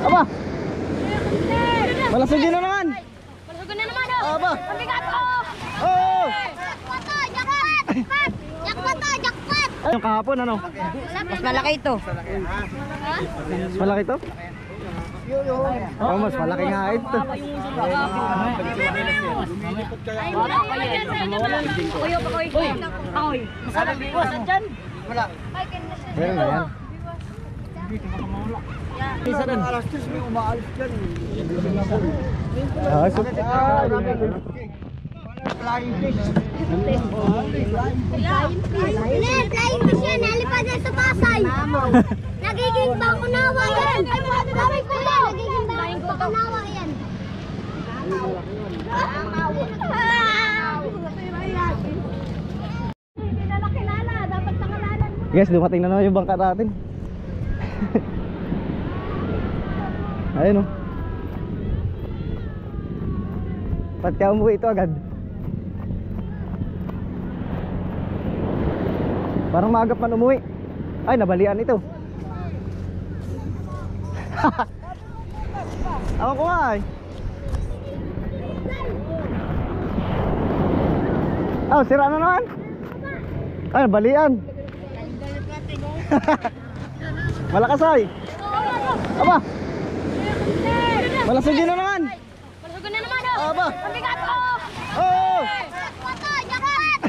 Aba! Malasugin na naman! Malasugin na naman oh! Aba! Mabigat oh! Oh! Jackpot oh! Jackpot! Jackpot oh! Jackpot! Yung kahapon ano? Mas malaki ito. Mas malaki to? Oh, mas malaki nga ito. Masarap biwas dyan. Wala. Meron na yan. Isa din. Alas 10 may umaalis dyan. Ah, so... Flying fish. Flying fish yan. Nalipad yan sa Pasay. Nagiging bangunawa yan. Nagiging bangunawa yan. Hindi na nakilala. Dapat nakalalan mo. Guys, dumating na naman yung bangka natin. Ayun o. Ba't kaya umuwi ito agad? Parang maagap man umuwi. Ay, nabalian ito. Ako ko nga ay. Oh, sira na naman. Ay, nabalian. Malakas ay. Aba. Malasugin na naman. Malasugin na naman oh. Aba. Mabigat oh. Oh. Jackpot oh. Jackpot.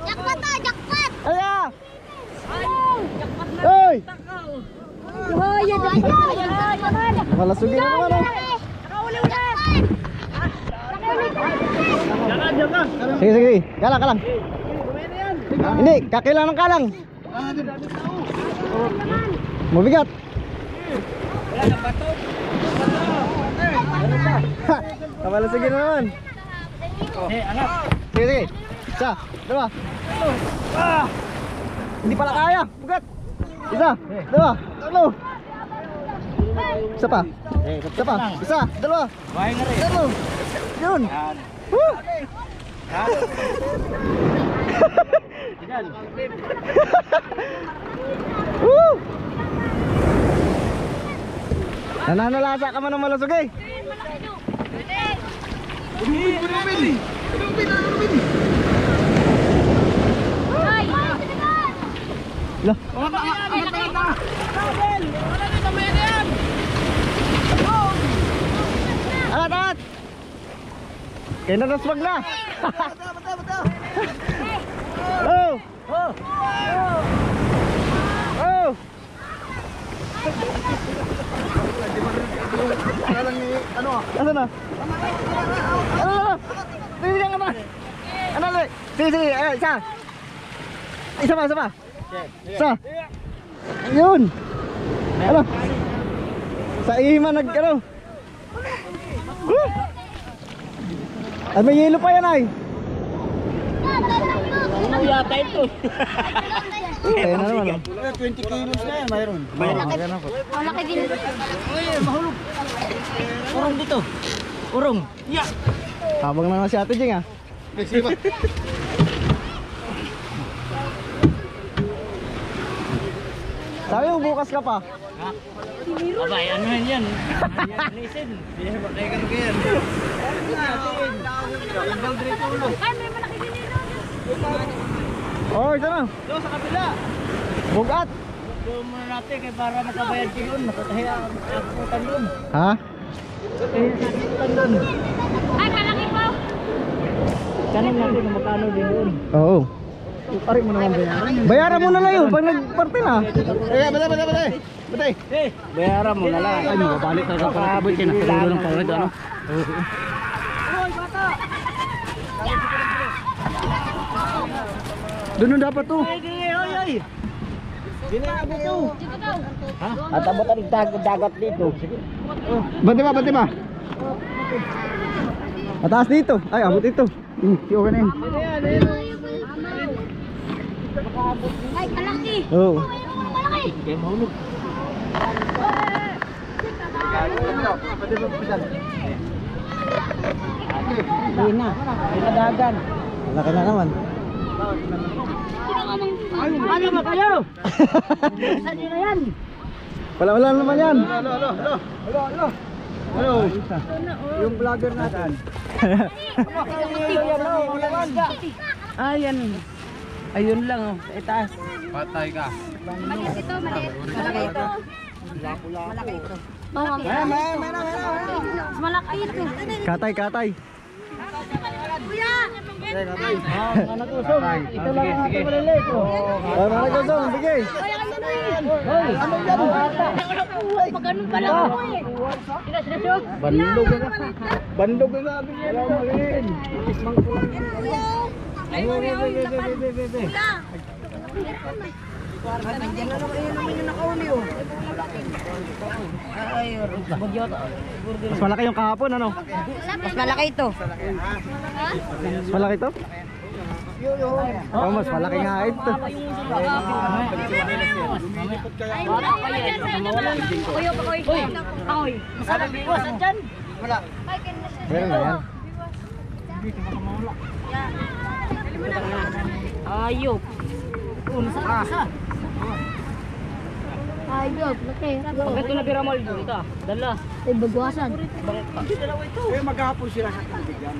Jackpot oh. Jackpot. Aya. Jackpot na. Oy. Oh, yan naman. Malasugin na naman oh. Nakauli na. Sige, sige. Kalang, kalang. Hindi, kakilang ng kalang. Mabigat. Malasugin na naman. Sige, sige. Isa, dalawa. Hindi pala kaya. Bugat. Isa, dalawa, tatlo. Isa pa. Isa pa. Isa, dalawa. Tatlo. Yun. Woo! Woo! Nananalasa ka man ng malasog eh. Lah. Angat, angat. Kaya naswag na. Oh. Oh. Oh. Ano? Nasaan na? Ano na? Bibigyan ka ba? Ano ulit? Sige, sige. Isa. Isa pa, isa pa. Isa. Yun. Ano? Sa ihima nag ano? Ay, may yelo pa yan ay. Ano yata ito? Ayan na naman. 20 kilos na yan, mayroon. Malaki din. Mahulog. Urong dito. Urong. Yeah. Habang na nga si Ate Jing ah. Sabi mo bukas ka pa. Abay, ano yan? Listen. Hindi ba kayo ganun yan? Ay, may malaki din dito. Oh, ito na. Doon sa kabila. Bugat. Doon muna natin kaya para makabayad ko yun. Nakatahiya ang akutan doon. Ha? Akutan doon. Ay, malaki po. Kanin natin kung magkano din doon. Oo. Pari mo naman bayaran. Bayaran mo na lang yun pag nagparte na. Batay. Bayaran mo na lang. Ay, mababalik na ka para abot kayo. Nakatulo ng pangit, ano? Doon dapat to. Ay. Ginagawa dito. Dito daw. Ha? At abot ang dagat dito. Bante ba? Mataas dito. Ay, abot dito. Okay na yun. Ay, malaki. Oo. Malaki. Kaya mahulog. Hindi na. Pinadagan. Laki na naman. Ano ba kayo? Saan nyo na yan? Wala naman yan. Hello. Yung vlogger natin. Ayan. Ayun lang oh. Itaas. Patay ka. Maliit ito, maliit. Malaki ito. Malaki ito. Malaki. Mas malaki ito. Katay. Kuya! Anak usong. Ito lang ang ating maliliit. Ay, mga kusong, bigay. Pag ganun pala ako eh. Bandog na. Bandog na sabi niya. Wala maliin. Mas malaki yung kahapon, ano? Mas malaki ito. Mas malaki to? Oh, mas malaki nga ito. Meron na yan. Ayop. Ayop, laki. Pag ito na biramol dito. Dala. Ay, bagwasan. Maghapon sila sa tubigyan.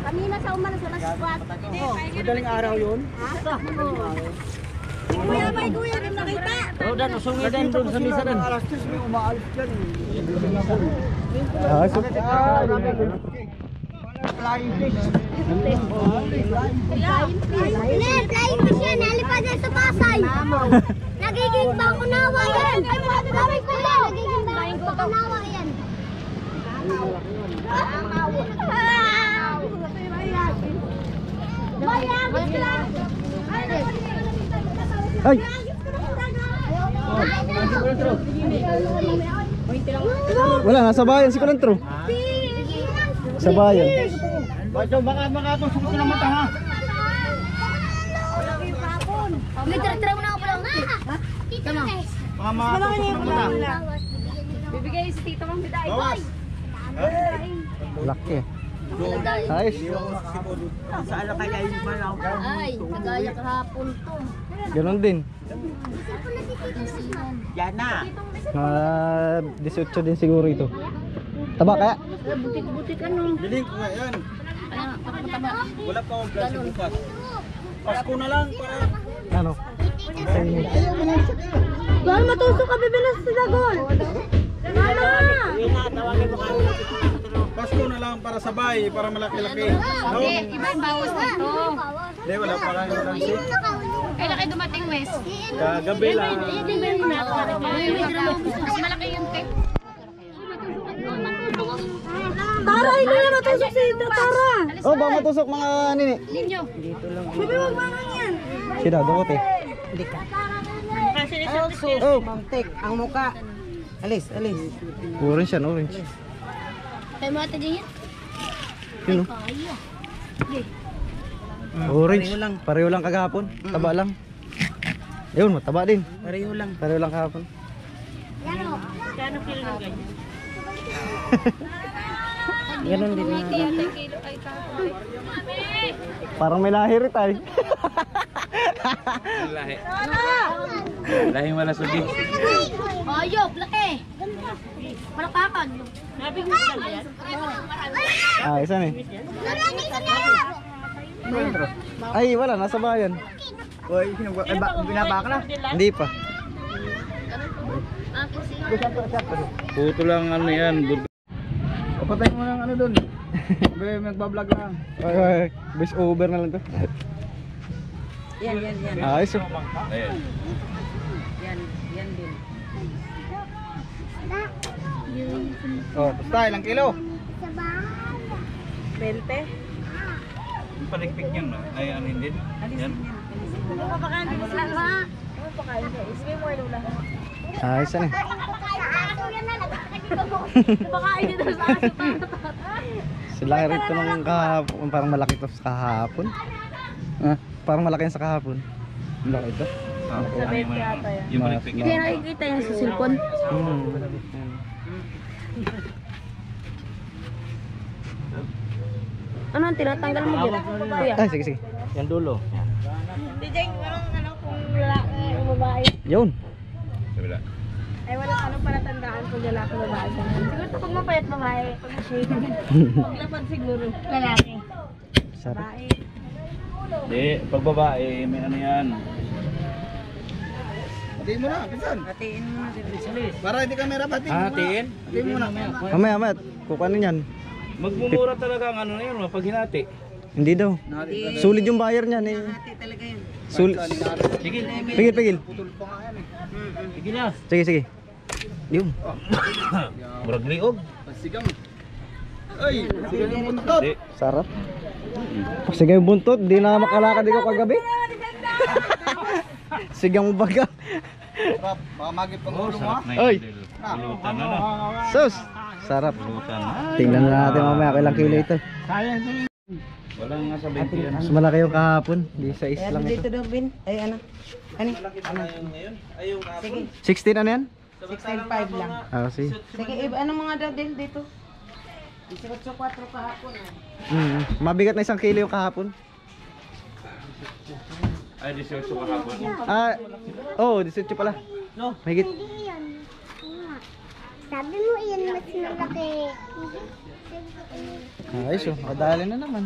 Kanina sa umalas, wala squat. Madaling araw yun. Kuya, may kuya, rin nakita. Dan, usungin din doon sa misa dan. Alas 10 may umaalis dyan. Ah, so, Flying fish. Flying fish yan, nalipad yan sa Pasay. Nagiging bakunawa yan. Nagiging bakunawa yan. ay! Wala, nasa bayan si Kulantro. Sa bayan. Baka itong suko ng mata ha. May tira mo na ako lang. Tita Tess. Baka mga itong suko ng mata. Bibigay si tita mong biday. Bawas. Laki. Ayos. Saan na kaya yung malaw? Ay, kagaya kahapon to. Ganon din. Yan na. Mga 18 din siguro ito. Taba kaya? Butik-butik ano. Biling ko nga yan. Ayan, mataba. Wala pa akong klase bukas. Pasko na lang para... Ano? Bawal matusok ka, bibilas si Dagol. Mama! Pasko na lang para sabay, para malaki-laki. No? Iba yung bawas dito. Hindi, wala pa lang yung lang sick. Kailan kayo dumating, Wes? Kagabi lang. Mas malaki yung tape. Tara, hindi na matusok si Tara. Oh, ba matusok mga nini? Ninyo. Bibi, wag mangang yan. Sida, dukot eh. Oh, Mantik ang muka. Alis. orange yan, orange. Kaya mo ata din yan? Yun oh. Orange. Pareho lang kagahapon. Taba lang. Ayun, mataba din. Pareho lang. Pareho lang kahapon. Yan o. Ganon din na. Parang may lahir tayo. Lahing wala sugi. Ayop, laki. Malakakan. Ah, isa ni. Ay, wala, nasa bayan. Uy, binaba ka na? Hindi pa. Puto lang ano yan. Papatay mo ng ano dun. Magbablog lang. Ay, voice over na lang to. Yan. Ayos oh. Yan din. Oh, basta ilang kilo? 20. Yung palikpik yan na. Ay, ano din? Yan. Ayos na. Sila rito nung kahapon, parang malaki to sa kahapon. Ah, parang malaki yan sa kahapon. Malaki ito. Yung palikpik Hindi nakikita yung sa cellphone. Ano ang tinatanggal mo dyan? Kuya. Ay, sige. Yan dulo. Hindi dyan, ano kung lalaki o babae. Yun. Sabila. Ay, walang ano para tandaan pag lalaki babae. Siguro pag mapayat babae, pag shade. Paglapad siguro. Lalaki. Sarap. Babae. Hindi, pag babae, may ano yan. Hatiin mo na, pinsan. Hatiin mo na din. Para hindi ka merap, hatiin mo na. Hatiin? Hatiin mo na. Mamaya, kukuha yan. Magmumura talaga ang ano na yun, pag hinati. Hindi daw. Sulit yung buyer niyan eh. Hati talaga yun. Sulit. Sige, Pigil. putol pa nga yan eh. Sige na. Sige. Yun. Murag liog. Sigang. Ay, sigang yung buntot. Sarap. Sige yung buntot, di na makalakad ikaw kagabi. Sigang baga. Sarap, baka magip ang ulo mo ha. Oy. Pulutan na no. Sus. Sarap. Pulutan na. Tingnan na natin mamaya kailang kilo ito. Walang nga sa 20 yan. Mas malaki yung kahapon. Di sa is Kaya lang dito ito. daw, Bin. Ay, ano? Ano? Sige, 16 ano yan? 16.5 lang. Ah, si. Sige, ano mga daw din dito? 18.4 kahapon. Mabigat na 1 kilo yung kahapon. Ay, 18 kahapon. Ah, oh, 18 pala. No. Mahigit. Hindi yan. Sabi mo yan mas malaki. Ayos oh, nakadali na naman.